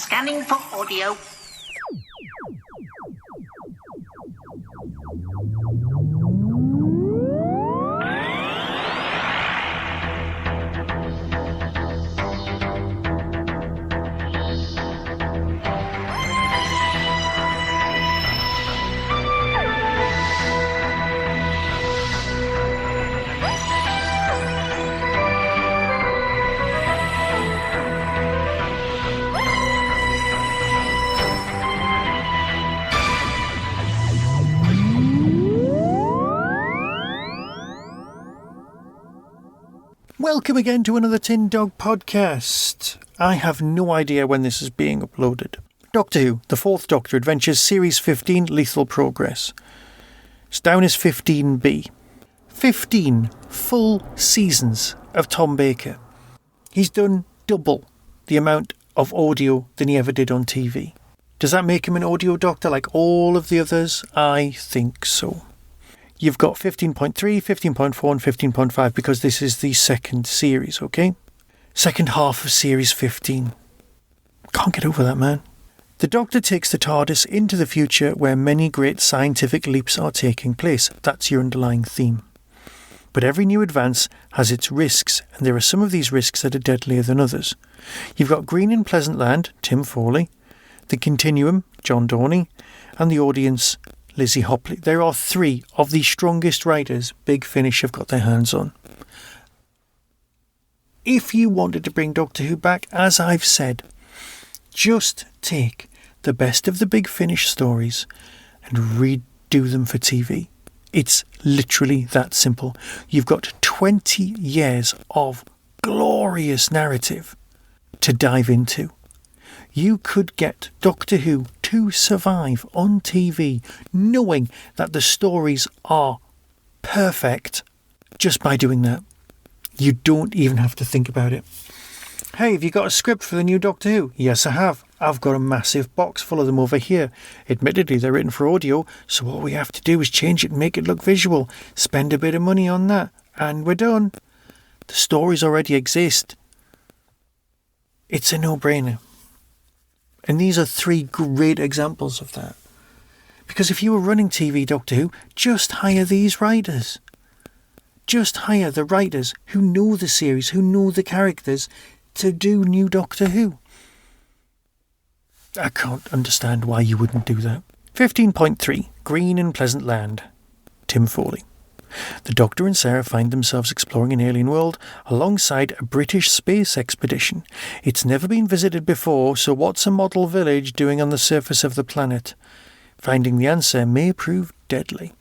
Scanning for audio. Welcome again to another Tin Dog podcast. I have no idea when this is being uploaded. Doctor Who, The Fourth Doctor Adventures, Series 15, Lethal Progress. It's down as 15B. 15 full seasons of Tom Baker. He's done double the amount of audio than he ever did on TV. Does that make him an audio doctor like all of the others? I think so. You've got 15.3, 15.4 and 15.5 because this is the second series, okay? Second half of Series 15. Can't get over that, man. The Doctor takes the TARDIS into the future where many great scientific leaps are taking place. That's your underlying theme. But every new advance has its risks, and there are some of these risks that are deadlier than others. You've got Green in Pleasant Land, Tim Foley, The Continuum, John Dorney, and the audience, Lizzie Hopley. There are three of the strongest writers Big Finish have got their hands on. If you wanted to bring Doctor Who back, as I've said, just take the best of the Big Finish stories and redo them for TV. It's literally that simple. You've got 20 years of glorious narrative to dive into. You could get Doctor Who to survive on TV knowing that the stories are perfect just by doing that. You don't even have to think about it. Hey, have you got a script for the new Doctor Who? Yes, I have. I've got a massive box full of them over here. Admittedly, they're written for audio, so all we have to do is change it and make it look visual. Spend a bit of money on that, and we're done. The stories already exist. It's a no-brainer. And these are three great examples of that. Because if you were running TV Doctor Who, just hire these writers. Just hire the writers who know the series, who know the characters, to do new Doctor Who. I can't understand why you wouldn't do that. 15.3, Green in Pleasant Land, Tim Foley. The Doctor and Sarah find themselves exploring an alien world alongside a British space expedition. It's never been visited before, so what's a model village doing on the surface of the planet? Finding the answer may prove deadly.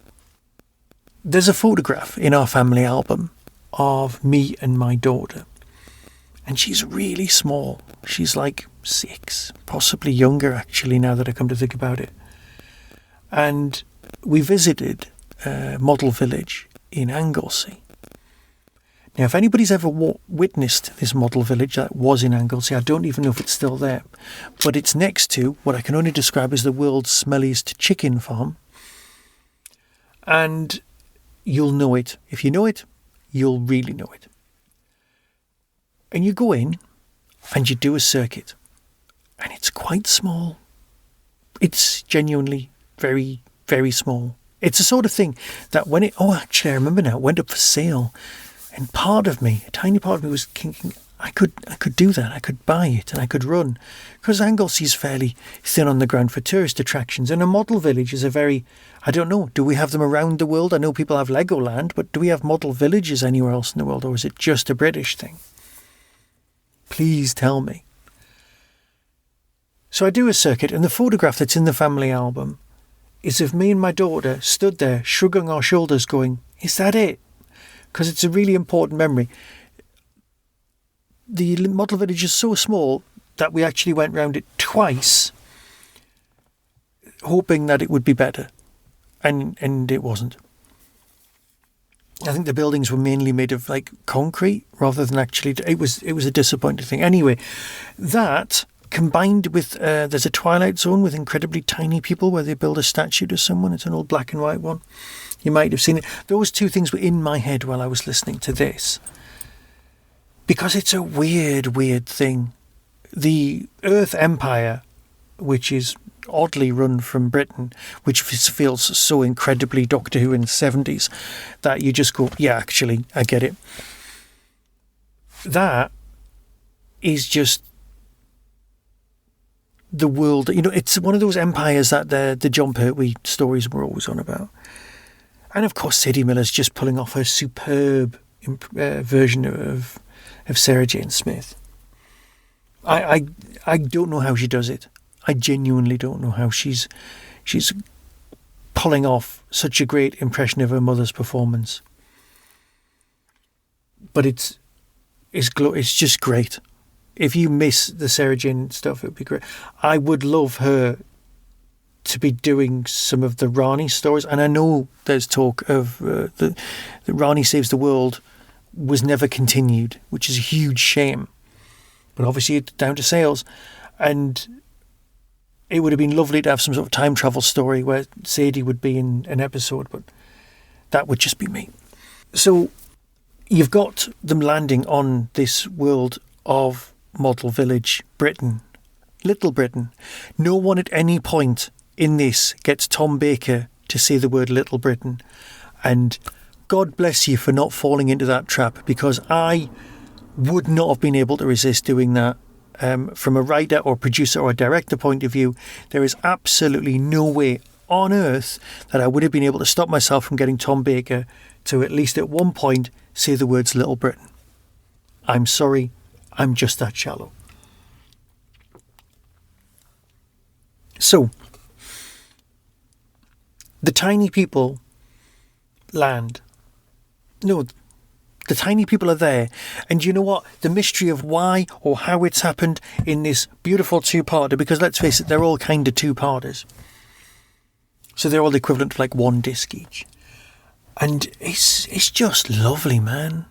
There's a photograph in our family album of me and my daughter. And she's really small. She's like 6, possibly younger actually, now that I come to think about it. And we visited model village in Anglesey. Now, if anybody's ever witnessed this model village that was in Anglesey, I don't even know if it's still there, but it's next to what I can only describe as the world's smelliest chicken farm, and you'll know it. If you know it, you'll really know it. And you go in and you do a circuit, and it's quite small. It's genuinely very, very small. It's the sort of thing that when it... Oh, actually, I remember now. It went up for sale. And part of me, a tiny part of me was thinking, I could do that. I could buy it and I could run. Because Anglesey's fairly thin on the ground for tourist attractions. And a model village is a very... I don't know. Do we have them around the world? I know people have Legoland. But do we have model villages anywhere else in the world? Or is it just a British thing? Please tell me. So I do a circuit. And the photograph that's in the family album is of me and my daughter stood there shrugging our shoulders going, is that it? Because it's a really important memory. The model village is so small that we actually went round it twice hoping that it would be better, and it wasn't. I think the buildings were mainly made of like concrete rather than actually... It was a disappointing thing. Anyway, that... combined with, there's a Twilight Zone with incredibly tiny people where they build a statue to someone. It's an old black and white one. You might have seen it. Those two things were in my head while I was listening to this. Because it's a weird, weird thing the Earth Empire, which is oddly run from Britain, which feels so incredibly Doctor Who in the 70s, that you just go, yeah, actually, I get it. That is just the world. It's one of those empires that the John Pertwee stories were always on about. And of course, Sadie Miller's just pulling off her superb version of Sarah Jane Smith. I don't know how she does it. I genuinely don't know how she's pulling off such a great impression of her mother's performance. But it's just great. If you miss the Sarah Jane stuff, it would be great. I would love her to be doing some of the Rani stories. And I know there's talk of the Rani Saves the World was never continued, which is a huge shame. But obviously it's down to sales. And it would have been lovely to have some sort of time travel story where Sadie would be in an episode, but that would just be me. So you've got them landing on this world of Model Village, Britain, Little Britain. No one at any point in this gets Tom Baker to say the word Little Britain. And God bless you for not falling into that trap, because I would not have been able to resist doing that. From a writer or producer or director point of view, there is absolutely no way on earth that I would have been able to stop myself from getting Tom Baker to at least at one point say the words Little Britain. I'm sorry, I'm just that shallow. So, the tiny people land. No, the tiny people are there. And you know what? The mystery of why or how it's happened in this beautiful two-parter, because let's face it, they're all kind of two-parters. So they're all equivalent to like one disc each. And it's just lovely, man.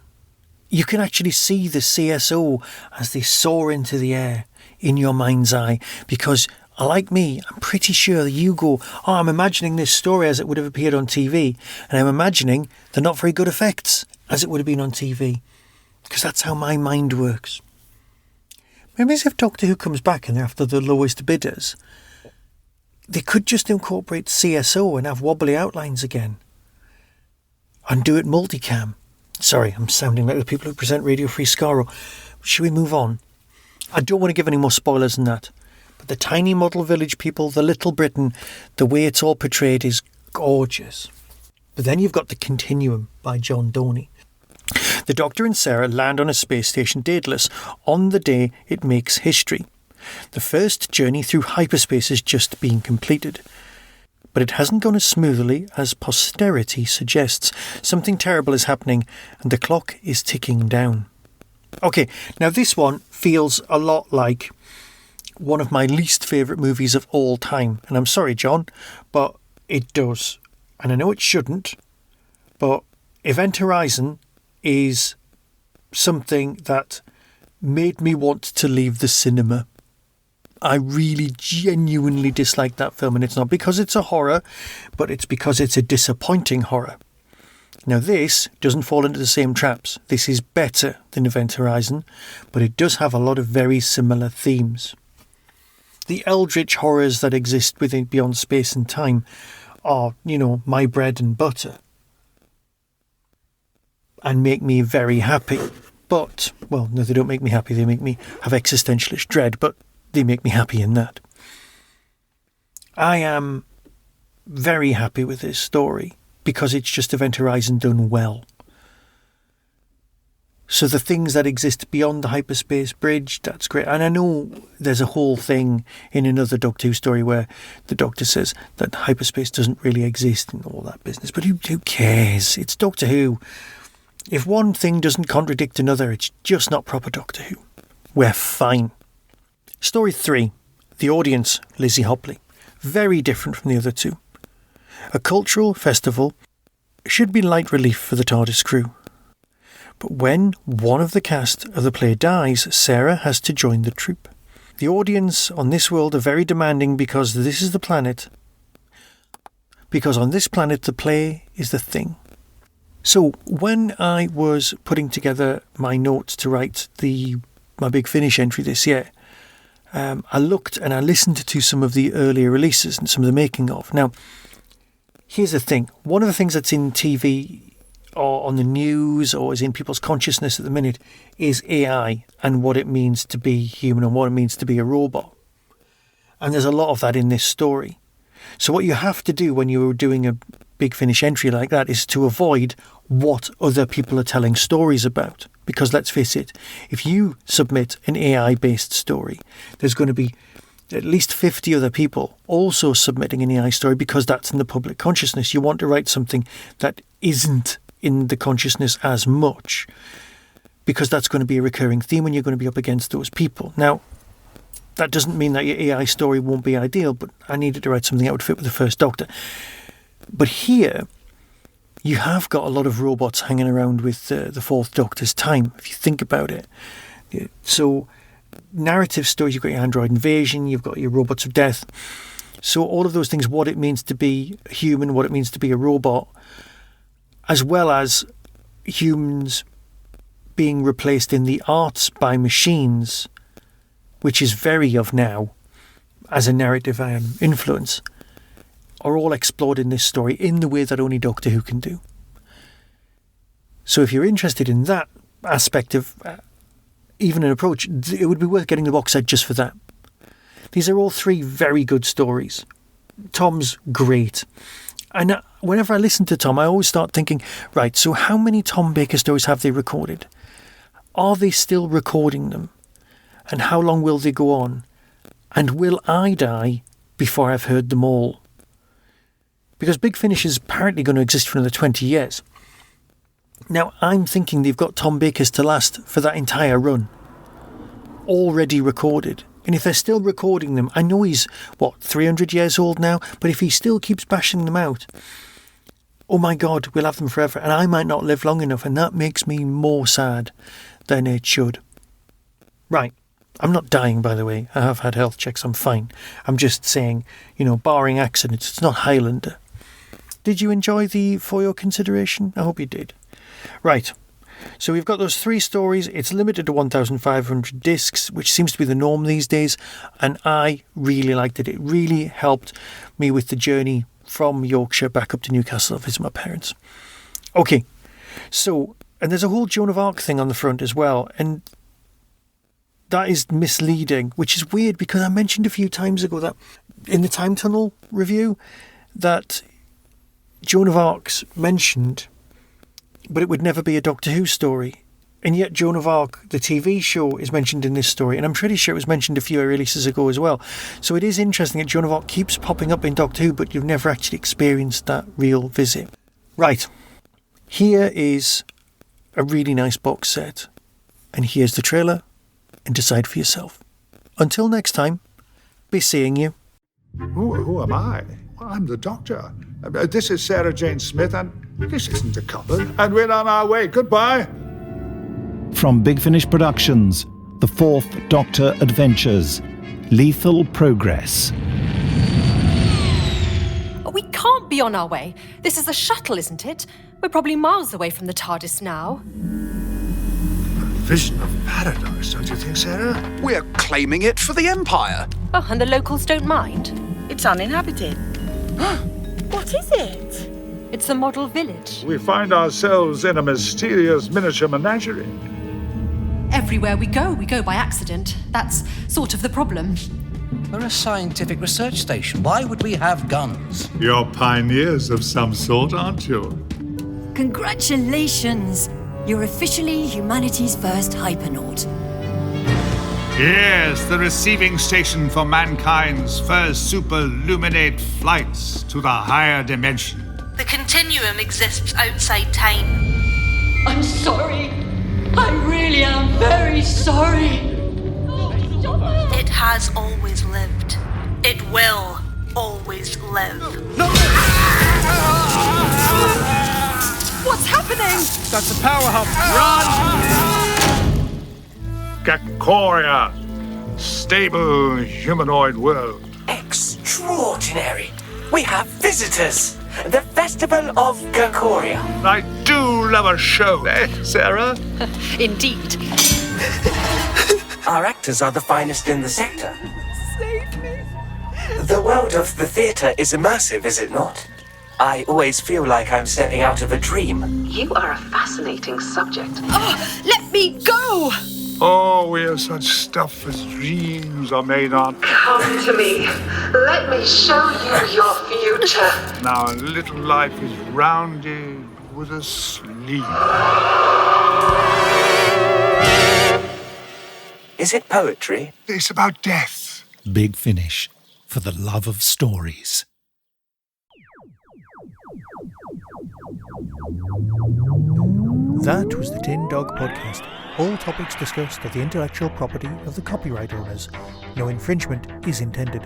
You can actually see the CSO as they soar into the air in your mind's eye, because like me, I'm pretty sure that you go, oh, I'm imagining this story as it would have appeared on TV, and I'm imagining the not very good effects as it would have been on TV, because that's how my mind works. Maybe as if Doctor Who comes back and they're after the lowest bidders, they could just incorporate CSO and have wobbly outlines again, and do it multicam. Sorry, I'm sounding like the people who present Radio Free Skaro. Should we move on? I don't want to give any more spoilers than that. But the tiny model village people, the Little Britain, the way it's all portrayed is gorgeous. But then you've got the Continuum by John Dorney. The Doctor and Sarah land on a space station, Daedalus, on the day it makes history. The first journey through hyperspace has just been completed. But it hasn't gone as smoothly as posterity suggests. Something terrible is happening, and the clock is ticking down. Okay, now this one feels a lot like one of my least favourite movies of all time. And I'm sorry, John, but it does. And I know it shouldn't, but Event Horizon is something that made me want to leave the cinema. I really genuinely dislike that film, and it's not because it's a horror, but it's because it's a disappointing horror. Now this doesn't fall into the same traps. This is better than Event Horizon, but it does have a lot of very similar themes. The eldritch horrors that exist within Beyond Space and Time are, my bread and butter, and make me very happy. But, well, no, they don't make me happy. They make me have existentialist dread, but they make me happy in that. I am very happy with this story because it's just Event Horizon done well. So the things that exist beyond the hyperspace bridge, that's great. And I know there's a whole thing in another Doctor Who story where the Doctor says that hyperspace doesn't really exist and all that business. But who cares? It's Doctor Who. If one thing doesn't contradict another, it's just not proper Doctor Who. We're fine. Story 3. The audience, Lizzie Hopley. Very different from the other two. A cultural festival should be light relief for the TARDIS crew. But when one of the cast of the play dies, Sarah has to join the troupe. The audience on this world are very demanding because this is the planet. Because on this planet the play is the thing. So when I was putting together my notes to write my Big Finish entry this year, I looked and I listened to some of the earlier releases and some of the making of. Now, here's the thing. One of the things that's in TV or on the news or is in people's consciousness at the minute is AI and what it means to be human and what it means to be a robot. And there's a lot of that in this story. So what you have to do when you're doing a Big Finish entry like that is to avoid what other people are telling stories about. Because let's face it, if you submit an AI-based story, there's going to be at least 50 other people also submitting an AI story because that's in the public consciousness. You want to write something that isn't in the consciousness as much because that's going to be a recurring theme and you're going to be up against those people. Now, that doesn't mean that your AI story won't be ideal, but I needed to write something that would fit with the First Doctor. But here, you have got a lot of robots hanging around with the Fourth Doctor's time, if you think about it. So, narrative stories, you've got your android invasion, you've got your robots of death. So all of those things, what it means to be human, what it means to be a robot, as well as humans being replaced in the arts by machines, which is very of now as a narrative influence, are all explored in this story in the way that only Doctor Who can do. So if you're interested in that aspect of even an approach, it would be worth getting the box set just for that. These are all three very good stories. Tom's great. And whenever I listen to Tom, I always start thinking, right, so how many Tom Baker stories have they recorded? Are they still recording them? And how long will they go on? And will I die before I've heard them all? Because Big Finish is apparently going to exist for another 20 years. Now, I'm thinking they've got Tom Baker's to last for that entire run. Already recorded. And if they're still recording them, I know he's, 300 years old now? But if he still keeps bashing them out, oh my God, we'll have them forever. And I might not live long enough, and that makes me more sad than it should. Right. I'm not dying, by the way. I have had health checks. I'm fine. I'm just saying, barring accidents, it's not Highlander. Did you enjoy For Your Consideration? I hope you did. Right. So we've got those three stories. It's limited to 1,500 discs, which seems to be the norm these days. And I really liked it. It really helped me with the journey from Yorkshire back up to Newcastle to visit my parents. Okay. So, and there's a whole Joan of Arc thing on the front as well. And that is misleading, which is weird because I mentioned a few times ago that in the Time Tunnel review that Joan of Arc's mentioned, but it would never be a Doctor Who story. And yet Joan of Arc, the TV show, is mentioned in this story. And I'm pretty sure it was mentioned a few releases ago as well. So it is interesting that Joan of Arc keeps popping up in Doctor Who, but you've never actually experienced that real visit. Right. Here is a really nice box set. And here's the trailer. And decide for yourself. Until next time, be seeing you. Who am I? I'm the Doctor. This is Sarah Jane Smith, and this isn't a cupboard. And we're on our way. Goodbye. From Big Finish Productions, The Fourth Doctor Adventures, Lethal Progress. We can't be on our way. This is a shuttle, isn't it? We're probably miles away from the TARDIS now. Vision of paradise, don't you think, Sarah? We're claiming it for the Empire. Oh, and the locals don't mind? It's uninhabited. What is it? It's a model village. We find ourselves in a mysterious miniature menagerie. Everywhere we go by accident. That's sort of the problem. We're a scientific research station. Why would we have guns? You're pioneers of some sort, aren't you? Congratulations! You're officially humanity's first hypernaut. Yes, the receiving station for mankind's first superluminate flights to the higher dimension. The Continuum exists outside time. I'm sorry. I really am very sorry. It has always lived. It will always live. No! What's happening? That's the power hub. Run! Gakoria. Stable humanoid world. Extraordinary. We have visitors. The Festival of Gakoria. I do love a show, eh, Sarah? Indeed. Our actors are the finest in the sector. Save me. The world of the theatre is immersive, is it not? I always feel like I'm stepping out of a dream. You are a fascinating subject. Oh, let me go! Oh, we are such stuff as dreams are made on. Come to me. Let me show you your future. Now a little life is rounded with a sleep. Is it poetry? It's about death. Big Finish, for the love of stories. That was the Tin Dog Podcast. All topics discussed are the intellectual property of the copyright owners. No infringement is intended.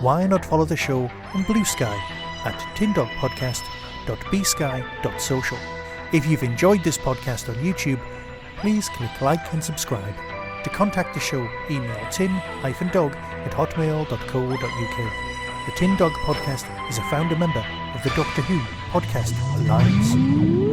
Why not follow the show on Blue Sky at tindogpodcast.bsky.social. If you've enjoyed this podcast on YouTube, please click like and subscribe. To contact the show, email tin-dog@hotmail.co.uk. The Tin Dog Podcast is a founder member of the Doctor Who Podcast Alliance.